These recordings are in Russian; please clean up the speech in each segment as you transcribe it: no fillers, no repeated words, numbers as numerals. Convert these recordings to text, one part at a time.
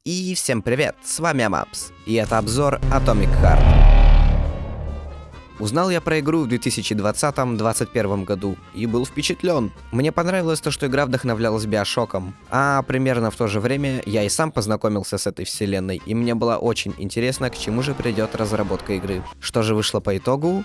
И всем привет, с вами Амапс, и это обзор Atomic Heart. Узнал я про игру в 2020-2021 году и был впечатлен. Мне понравилось то, что игра вдохновлялась Биошоком, а примерно в то же время я и сам познакомился с этой вселенной, и мне было очень интересно, к чему же придет разработка игры. Что же вышло по итогу?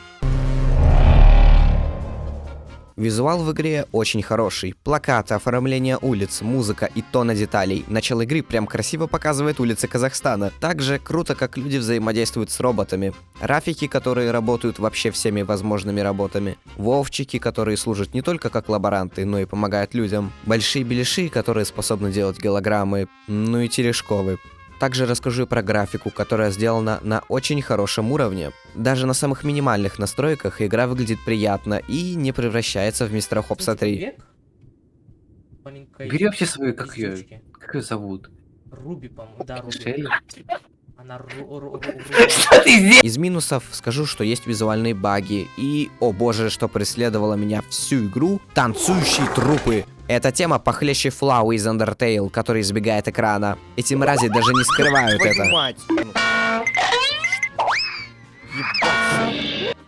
Визуал в игре очень хороший. Плакаты, оформление улиц, музыка и тонна деталей. Начало игры прям красиво показывает улицы Казахстана. Также круто, как люди взаимодействуют с роботами. Рафики, которые работают вообще всеми возможными работами. Вовчики, которые служат не только как лаборанты, но и помогают людям. Большие беляши, которые способны делать голограммы. Ну и Терешковы. Также расскажу про графику, которая сделана на очень хорошем уровне. Даже на самых минимальных настройках игра выглядит приятно и не превращается в Мистера Хопса 3. Бери вообще свою, как ее зовут? Руби, по-моему, да, Руби. Шелли? Она Что ты здесь? Из минусов скажу, что есть визуальные баги и, о боже, что преследовало меня всю игру, танцующие трупы. Эта тема похлеще Флау из Undertale, который избегает экрана. Эти мрази даже не скрывают это.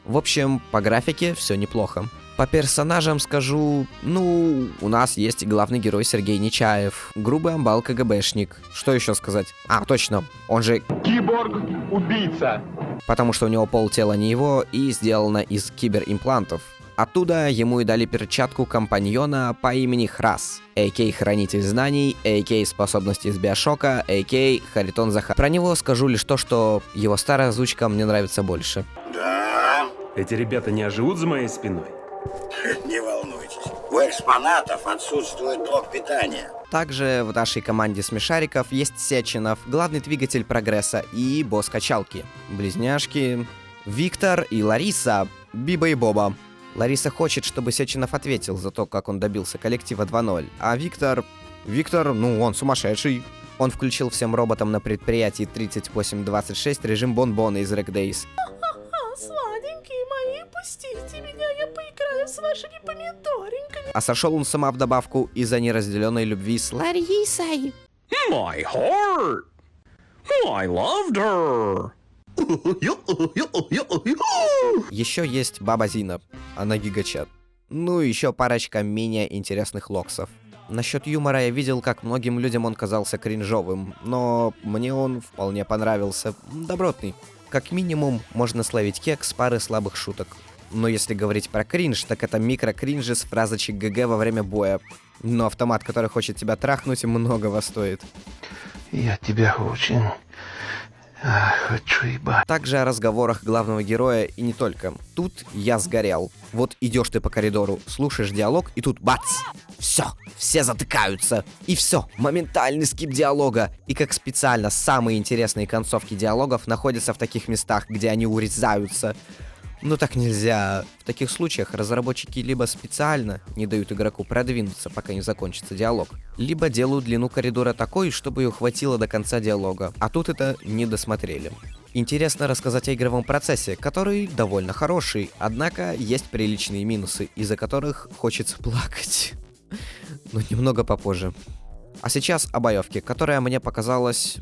В общем, по графике все неплохо. По персонажам скажу, ну, у нас есть главный герой Сергей Нечаев, грубый амбал КГБшник. Что еще сказать? А, точно, он же Киборг-убийца. потому что у него полтела не его и сделано из киберимплантов. Оттуда ему и дали перчатку компаньона по имени Храс, а.к.а. Хранитель знаний, а.к.а. способности из Биошока, а.к.а. Харитон Захар. Про него скажу лишь то, что его старая озвучка мне нравится больше. Эти ребята не оживут за моей спиной? Не волнуйтесь, у экспонатов отсутствует блок питания. Также в нашей команде смешариков есть Сеченов, главный двигатель прогресса и босс качалки. Близняшки Виктор и Лариса, Биба и Боба. Лариса хочет, чтобы Сеченов ответил за то, как он добился коллектива 2.0, а Виктор, ну он сумасшедший. Он включил всем роботам на предприятии 3826 режим бонбона из Rec Days. Сладенькие мои, пустите меня, я поиграю с вашими помидореньками. А сошел он сама в добавку из-за неразделенной любви с Ларисой. My heart! I loved her! Еще есть Баба Зина, она гигачат. Ну и еще парочка менее интересных локсов. Насчет юмора я видел, как многим людям он казался кринжовым, но мне он вполне понравился. Добротный. Как минимум, можно словить кек с пары слабых шуток. Но если говорить про кринж, так это микро-кринжи с фразочек ГГ во время боя. Но автомат, который хочет тебя трахнуть, многого стоит. Я тебя очень хочу ебать. Также о разговорах главного героя и не только. Тут я сгорел. Вот идешь ты по коридору, слушаешь диалог, и тут бац! Все затыкаются. И все, моментальный скип диалога. И как специально самые интересные концовки диалогов находятся в таких местах, где они урезаются. Ну так нельзя. В таких случаях разработчики либо специально не дают игроку продвинуться, пока не закончится диалог, либо делают длину коридора такой, чтобы ее хватило до конца диалога. А тут это не досмотрели. Интересно рассказать о игровом процессе, который довольно хороший, однако есть приличные минусы, из-за которых хочется плакать. Но немного попозже. А сейчас о боевке, которая мне показалась,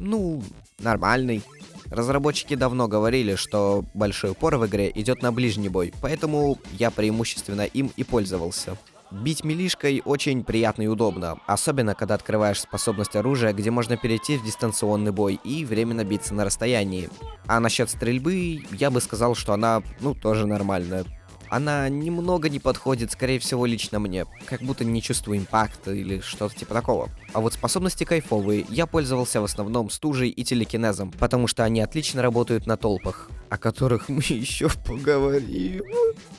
нормальной. Разработчики давно говорили, что большой упор в игре идет на ближний бой, поэтому я преимущественно им и пользовался. Бить милишкой очень приятно и удобно, особенно когда открываешь способность оружия, где можно перейти в дистанционный бой и временно биться на расстоянии. А насчет стрельбы, я бы сказал, что она, тоже нормальная. Она немного не подходит, скорее всего, лично мне. Как будто не чувствую импакта или что-то типа такого. А вот способности кайфовые. Я пользовался в основном стужей и телекинезом, потому что они отлично работают на толпах, о которых мы еще поговорим.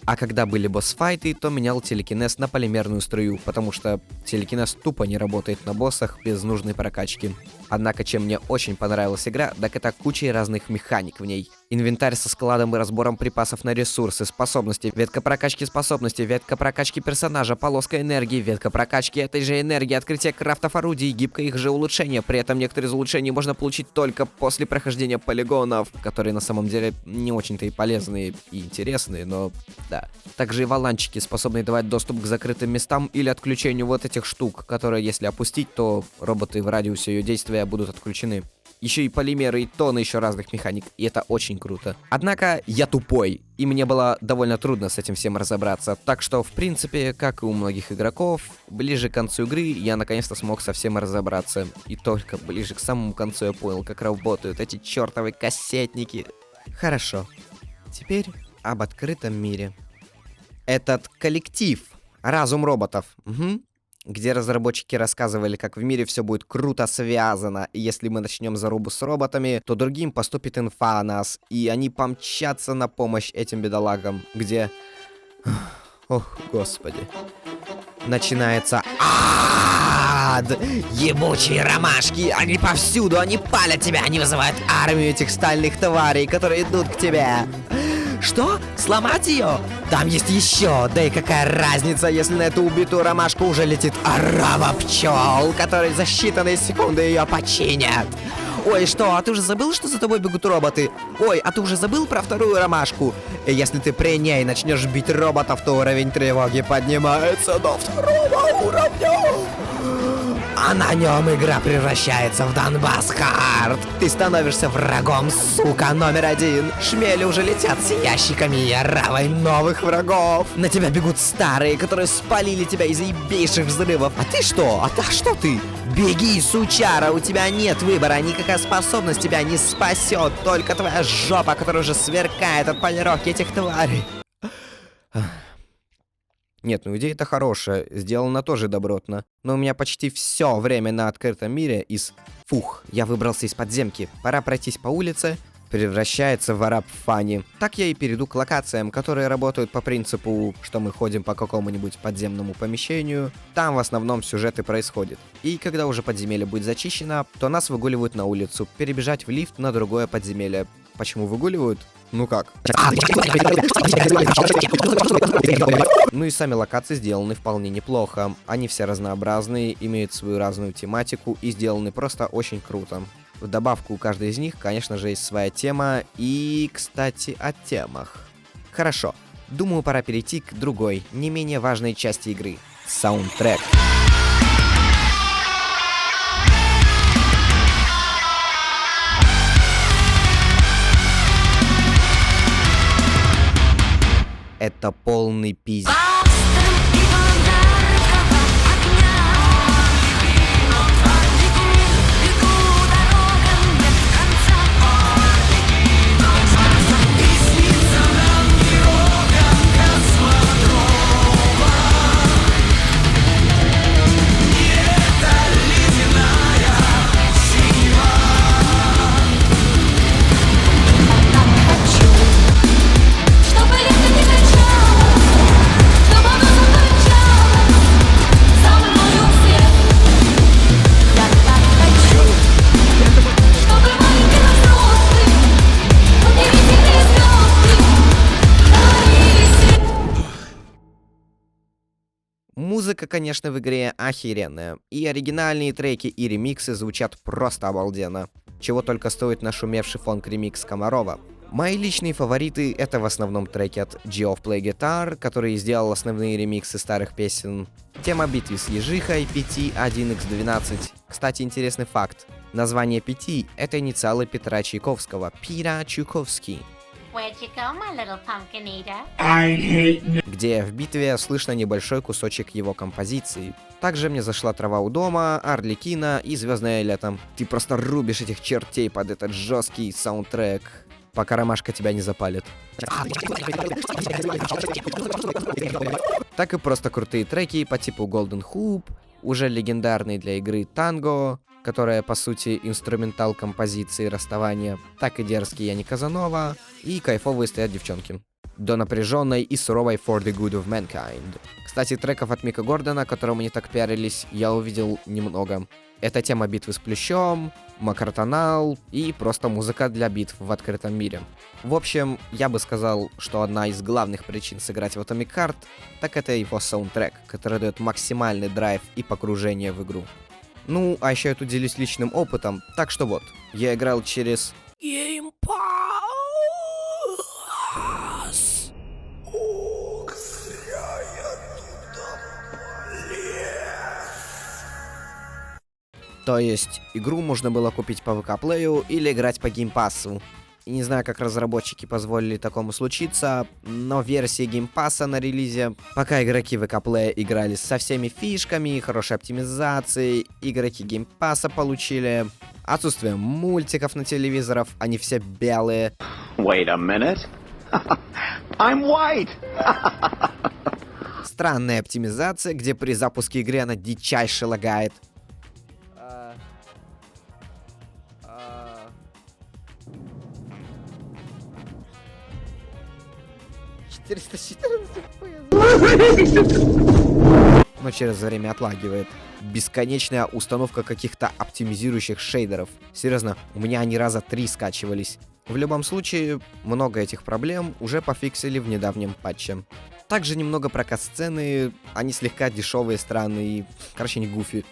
А когда были босс-файты, то менял телекинез на полимерную струю, потому что телекинез тупо не работает на боссах без нужной прокачки. Однако, чем мне очень понравилась игра, так это куча разных механик в ней. Инвентарь со складом и разбором припасов на ресурсы, способности, ветка прокачки способностей, ветка прокачки персонажа, полоска энергии, ветка прокачки этой же энергии, открытие крафтов орудий, гибкое их же улучшение. При этом некоторые из улучшений можно получить только после прохождения полигонов, которые на самом деле не очень-то и полезные и интересные, но да. Также и валанчики, способные давать доступ к закрытым местам или отключению вот этих штук, которые, если опустить, то роботы в радиусе ее действия будут отключены. еще и полимеры, и тонны еще разных механик, и это очень круто. Однако я тупой, и мне было довольно трудно с этим всем разобраться, так что, в принципе, как и у многих игроков, ближе к концу игры я наконец-то смог совсем разобраться, и только ближе к самому концу я понял, как работают эти чертовы кассетники. Хорошо, теперь об открытом мире. Этот коллектив «Разум роботов», где разработчики рассказывали, как в мире все будет круто связано, и если мы начнем зарубу с роботами, то другим поступит инфа о нас, и они помчатся на помощь этим бедолагам, где... Ох, господи. Начинается ад! Ебучие ромашки! Они повсюду, они палят тебя, они вызывают армию этих стальных тварей, которые идут к тебе. Что? Сломать ее? Там есть еще. Да и какая разница, если на эту убитую ромашку уже летит орава пчел, которые за считанные секунды ее починят. Ой, что, а ты уже забыл, что за тобой бегут роботы? Ой, а ты уже забыл про вторую ромашку? И если ты при ней начнешь бить роботов, то уровень тревоги поднимается до второго уровня. А на нем игра превращается в Донбасс Хард. Ты становишься врагом, сука, номер один. Шмели уже летят с ящиками и оравой новых врагов. На тебя бегут старые, которые спалили тебя из-за ебейших взрывов. А ты что? А что ты? Беги, сучара, у тебя нет выбора. Никакая способность тебя не спасет. Только твоя жопа, которая уже сверкает от полировки этих тварей. Нет, ну идея-то хорошая, сделана тоже добротно. Но у меня почти все время на открытом мире из «фух, я выбрался из подземки, пора пройтись по улице», превращается в араб фани. Так я и перейду к локациям, которые работают по принципу, что мы ходим по какому-нибудь подземному помещению. Там в основном сюжет и происходит. И когда уже подземелье будет зачищено, то нас выгуливают на улицу, перебежать в лифт на другое подземелье. Почему выгуливают? Ну как? Ну и сами локации сделаны вполне неплохо. Они все разнообразные, имеют свою разную тематику и сделаны просто очень круто. В добавку у каждой из них, конечно же, есть своя тема. И, кстати, о темах. Хорошо. Думаю, пора перейти к другой, не менее важной части игры. Саундтрек. Это полный пиздец. Музыка, конечно, в игре охеренная. И оригинальные треки, и ремиксы звучат просто обалденно. Чего только стоит нашумевший фонк-ремикс Комарова. Мои личные фавориты — это в основном треки от Geoff Play Guitar, который сделал основные ремиксы старых песен. Тема битвы с ежихой, PT 1x12. Кстати, интересный факт. Название PT — это инициалы Петра Чайковского. Пира Чайковский. Где в битве слышно небольшой кусочек его композиции. Также мне зашла «Трава у дома», «Арлекино» и «Звездное лето». Ты просто рубишь этих чертей под этот жесткий саундтрек, пока ромашка тебя не запалит. Так и просто крутые треки по типу Golden Hoop, уже легендарный для игры «Танго», которая, по сути, инструментал композиции расставания, так и дерзкий Яни Казанова, и кайфовые стоят девчонки. До напряженной и суровой For the Good of Mankind. Кстати, треков от Мика Гордона, которым они так пиарились, я увидел немного. Это тема битвы с плющом, Макротонал и просто музыка для битв в открытом мире. В общем, я бы сказал, что одна из главных причин сыграть в Atomic Heart, так это его саундтрек, который дает максимальный драйв и погружение в игру. Ну, а еще я тут делюсь личным опытом, так что вот, я играл через... Game Pass. Ох, зря я туда полез. То есть, игру можно было купить по ВК-плею или играть по геймпассу. И не знаю, как разработчики позволили такому случиться, но версии геймпасса на релизе, пока игроки ВК-плея играли со всеми фишками, хорошей оптимизацией, игроки геймпасса получили отсутствие мультиков на телевизорах, они все белые. Wait a minute. I'm white. Странная оптимизация, где при запуске игры она дичайше лагает. 414 FPS. Но через время отлагивает. Бесконечная установка каких-то оптимизирующих шейдеров. Серьезно, у меня они раза 3 скачивались. В любом случае, много этих проблем уже пофиксили в недавнем патче. Также немного про кат-сцены, они слегка дешевые, странные, короче, не гуфи.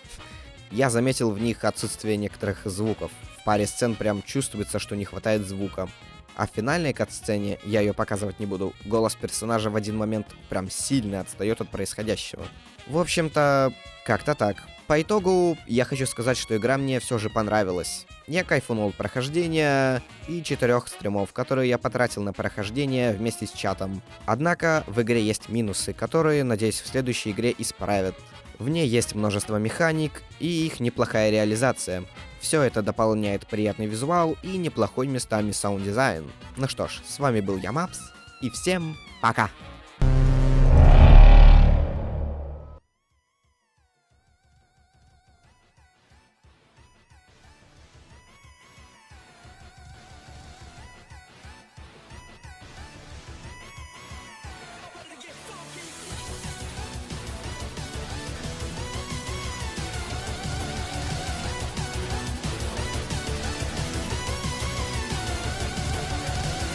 Я заметил в них отсутствие некоторых звуков. В паре сцен прям чувствуется, что не хватает звука. А в финальной кат-сцене, я ее показывать не буду, голос персонажа в один момент прям сильно отстает от происходящего. В общем-то, как-то так. По итогу, я хочу сказать, что игра мне все же понравилась. Я кайфанул от прохождения и 4 стримов, которые я потратил на прохождение вместе с чатом. Однако, в игре есть минусы, которые, надеюсь, в следующей игре исправят. В ней есть множество механик и их неплохая реализация. Все это дополняет приятный визуал и неплохой местами саунд-дизайн. Ну что ж, с вами был я, Мапс, и всем пока!